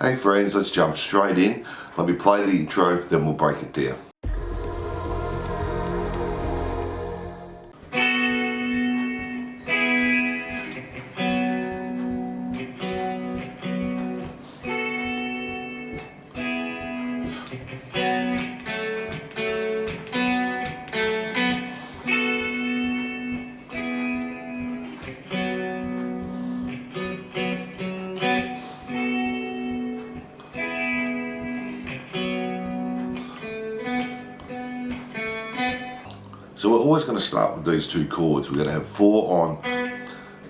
Hey friends, let's jump straight in. Let me play the intro, then we'll break it down. So we're always going to start with these two chords. We're going to have 4 on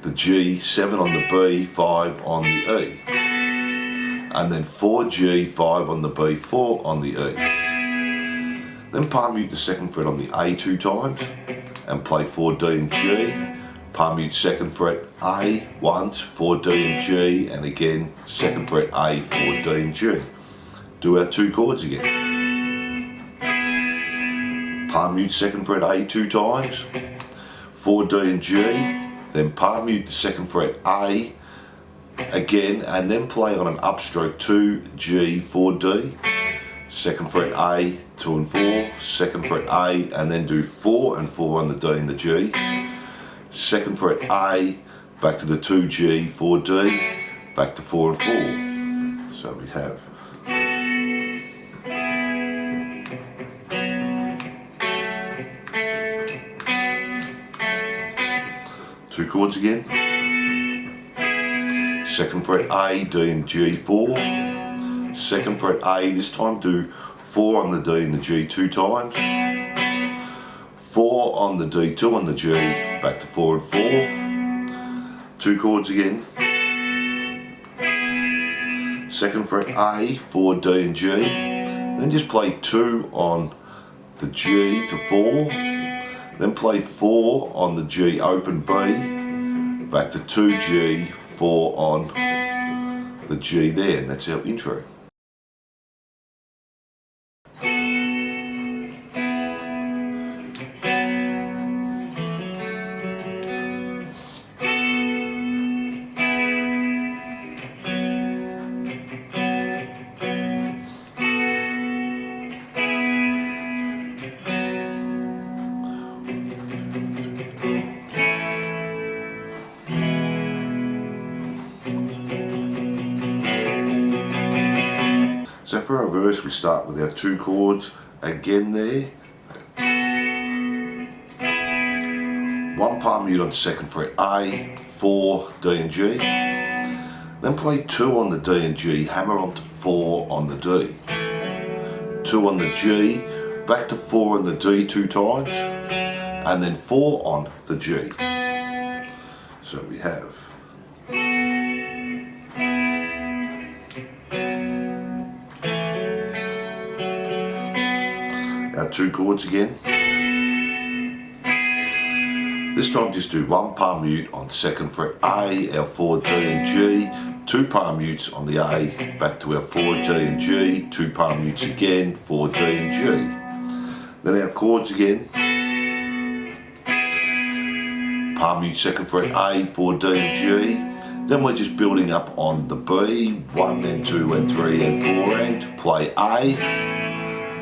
the G, 7 on the B, 5 on the E. And then 4 G, 5 on the B, 4 on the E. Then palm mute the second fret on the A 2 times and play 4 D and G. Palm mute second fret A once, 4 D and G, and again second fret A, 4 D and G. Do our two chords again. Palm mute second fret A 2 times, 4 D and G, then palm mute the second fret A again, and then play on an upstroke 2 G 4 D, second fret A 2 and 4, second fret A, and then do 4 and 4 on the D and the G, second fret A, back to the 2 G 4 D, back to 4 and 4. So we have. Two chords again. Second fret A, D and G 4. Second fret A, this time do 4 on the D and the G 2 times. 4 on the D, 2 on the G, back to 4 and 4. Two chords again. Second fret A, 4 D and G. Then just play 2 on the G to 4. Then play 4 on the G open B, back to 2 G, 4 on the G there, and that's our intro. So for our verse, we start with our two chords again there. 1 palm mute on second fret A, 4 D and G. Then play 2 on the D and G, hammer onto 4 on the D. 2 on the G, back to 4 on the D 2 times, and then 4 on the G. So we have. Our two chords again. This time just do 1 palm mute on second fret A, our 4 D and G, 2 palm mutes on the A, back to our 4 D and G, 2 palm mutes again, 4 D and G. Then our chords again. Palm mute second fret A, 4 D and G. Then we're just building up on the B, 1 and 2 and 3 and 4, and play A,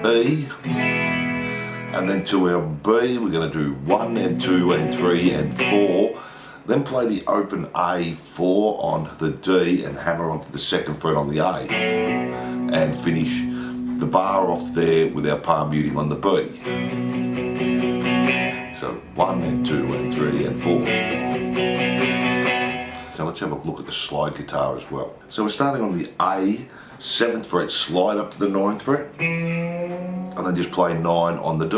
E, and then to our B we're going to do 1 and 2 and 3 and 4, then play the open A 4 on the D and hammer onto the second fret on the A, and finish the bar off there with our palm muting on the B. So 1 and 2 and 3 and 4. So let's have a look at the slide guitar as well. So we're starting on the A, 7th fret, slide up to the 9th fret, and then just play 9 on the D.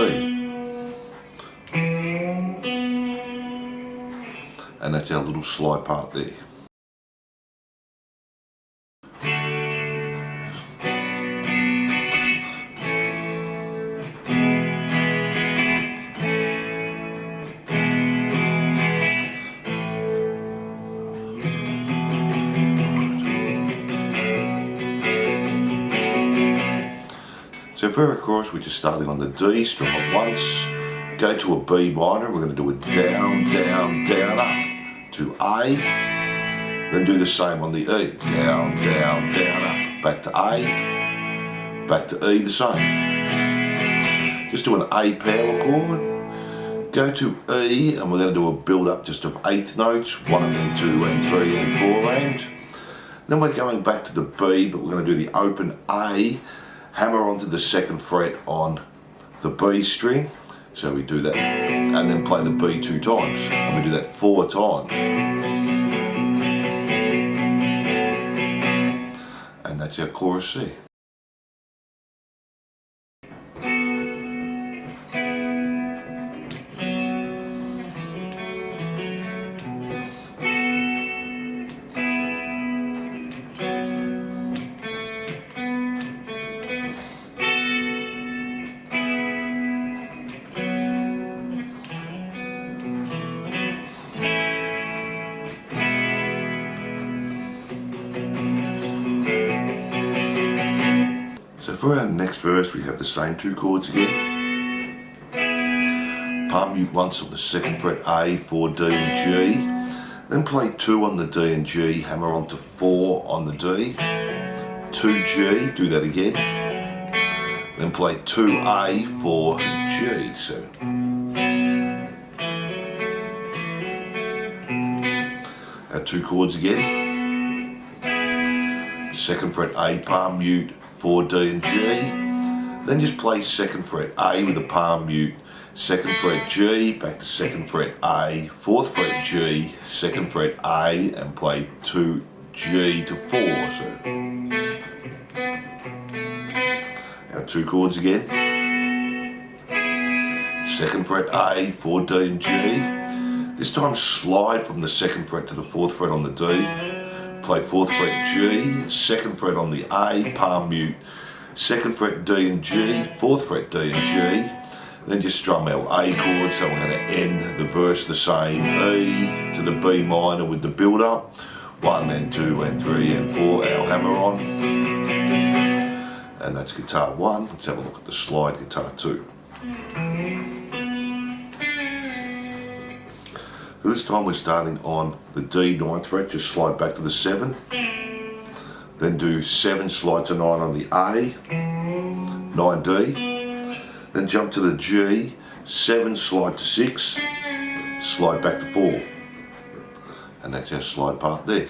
And that's our little slide part there. So for our chorus, we're just starting on the D, strum it once, go to a B minor, we're going to do a down, down, down, up to A, then do the same on the E, down, down, down, up, back to A, back to E, the same. Just do an A power chord, go to E, and we're going to do a build up just of eighth notes, 1 and 2 and 3 and 4 and. Then we're going back to the B, but we're going to do the open A, hammer onto the 2nd fret on the B string. So we do that, and then play the B 2 times, and we do that 4 times. And that's our chorus C. So for our next verse we have the same 2 chords again. Palm mute once on the 2nd fret A, 4, D and G. Then play 2 on the D and G, hammer onto 4 on the D. 2 G, do that again. Then play 2 A, 4 G. So our 2 chords again. 2nd fret A, palm mute, 4, D and G. Then just play 2nd fret A with a palm mute, 2nd fret G, back to 2nd fret A, 4th fret G, 2nd fret A, and play 2 G to 4. So our 2 chords again. 2nd fret A, 4, D and G. This time slide from the 2nd fret to the 4th fret on the D. Play 4th fret G, 2nd fret on the A, palm mute, 2nd fret D and G, 4th fret D and G. Then just strum our A chord, so we're going to end the verse the same. E to the B minor with the build up, 1 and 2 and 3 and 4, our hammer on. And that's guitar 1. Let's have a look at the slide guitar 2. So this time we're starting on the D 9th fret, just slide back to the 7. Then do 7, slide to 9 on the A, 9 D. Then jump to the G, 7, slide to 6, slide back to 4. And that's our slide part there.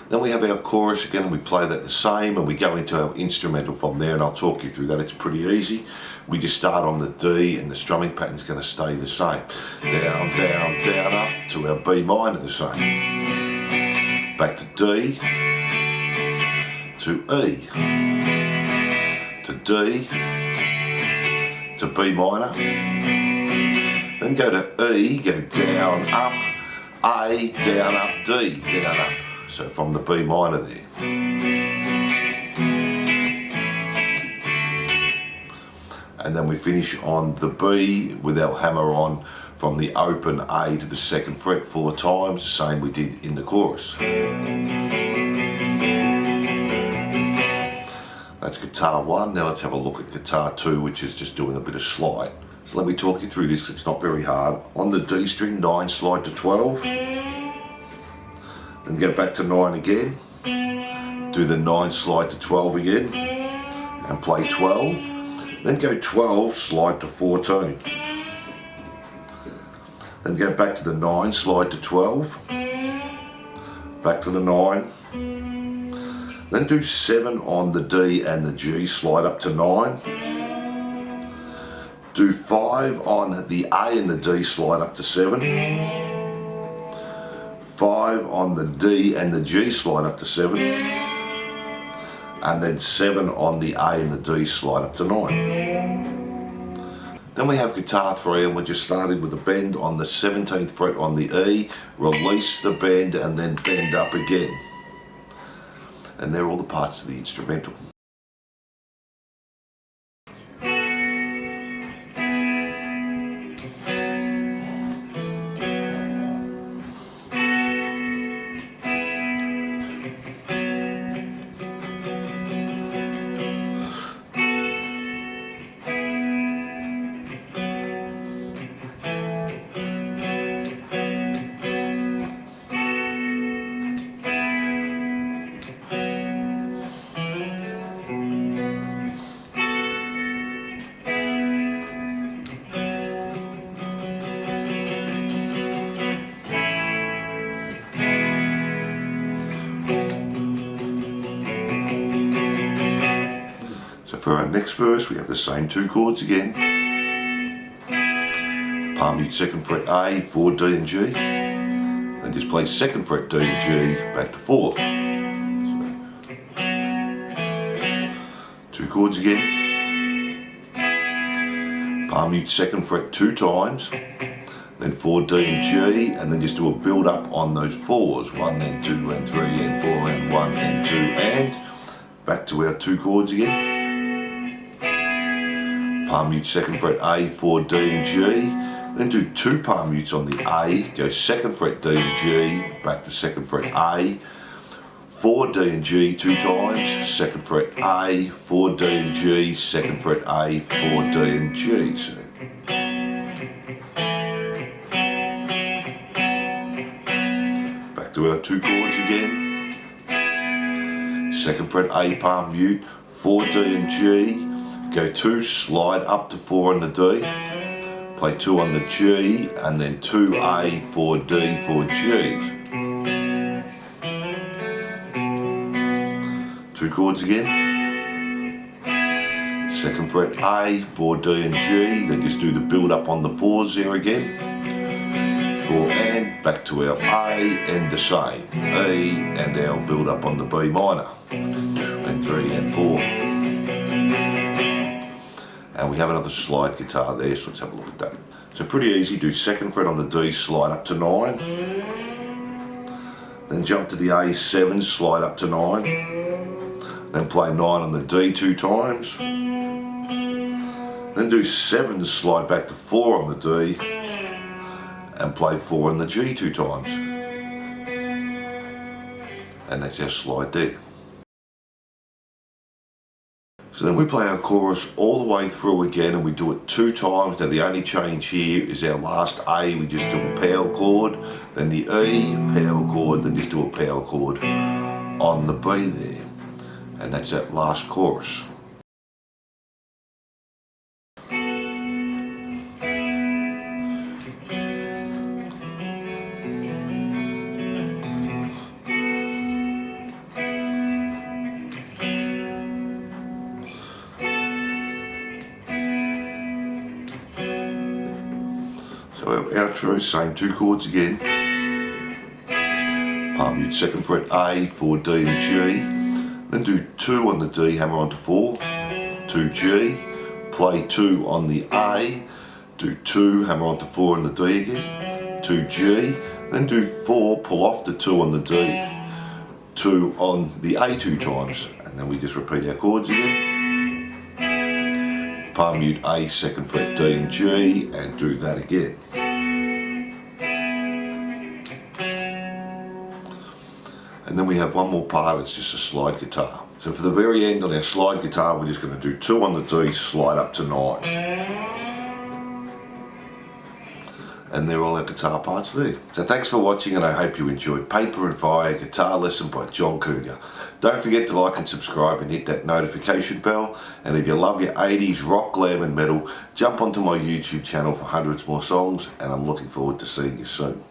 Then we have our chorus again, and we play that the same, and we go into our instrumental from there, and I'll talk you through that. It's pretty easy. We just start on the D, and the strumming pattern's going to stay the same. Down, down, down, up to our B minor the same. Back to D, to E, to D, to B minor. Then go to E, go down, up, A, down, up, D, down, up. So from the B minor there. And then we finish on the B with our hammer on from the open A to the 2nd fret 4 times, the same we did in the chorus. That's guitar 1. Now let's have a look at guitar 2, which is just doing a bit of slide. So let me talk you through this because it's not very hard. On the D string, 9, slide to 12. Then go back to 9 again, do the 9, slide to 12 again, and play 12. Then go 12, slide to 14. Then go back to the 9, slide to 12, back to the 9. Then do 7 on the D and the G, slide up to 9. Do 5 on the A and the D, slide up to 7. 5 on the D and the G, slide up to 7, and then 7 on the A and the D, slide up to 9. Then we have guitar 3, and we're just starting with a bend on the 17th fret on the E, release the bend and then bend up again. And they're all the parts of the instrumental. for our next verse we have the same 2 chords again. Palm mute 2nd fret A, 4, D and G. Then just play 2nd fret D, G, back to 4. So, 2 chords again. Palm mute 2nd fret 2 times. Then 4, D and G, and then just do a build up on those 4s. 1 and 2 and 3 and 4 and 1 and 2 and back to our 2 chords again. Palm mute 2nd fret A, 4, D and G. Then do 2 palm mutes on the A, go 2nd fret D and G, back to 2nd fret A, 4 D and G 2 times, 2nd fret A, 4 D and G, 2nd fret A, 4 D and G. So, back to our 2 chords again. 2nd fret A palm mute, 4 D and G, go 2, slide up to 4 on the D. Play 2 on the G, and then 2A, 4D, 4G. 2 chords again. 2nd fret A, 4D and G, then just do the build up on the 4s there again. 4 and back to our A and the same. E and our build up on the B minor. And 3 and 4. And we have another slide guitar there, so let's have a look at that. So pretty easy, do 2nd fret on the D, slide up to 9. Then jump to the A7, slide up to 9. Then play 9 on the D 2 times. Then do 7, slide back to 4 on the D. And play 4 on the G 2 times. And that's our slide there. So then we play our chorus all the way through again, and we do it 2 times. Now the only change here is our last A, we just do a power chord, then the E, power chord, then just do a power chord on the B there. And that's that last chorus. So our outro, same 2 chords again. Palm mute 2nd fret A, 4 D and G. Then do 2 on the D, hammer onto 4, 2 G. Play 2 on the A, do 2, hammer onto 4 on the D again, 2 G. Then do 4, pull off the 2 on the D, 2 on the A 2 times. And then we just repeat our chords again. Palm mute A, 2nd fret D and G, and do that again. And then we have one more part, it's just a slide guitar. So for the very end on our slide guitar, we're just going to do 2 on the D, slide up to 9. And they're all our guitar parts there. So thanks for watching, and I hope you enjoyed Paper and Fire Guitar Lesson by John Cougar. Don't forget to like and subscribe and hit that notification bell. And if you love your 80s rock, glam and metal, jump onto my YouTube channel for hundreds more songs, and I'm looking forward to seeing you soon.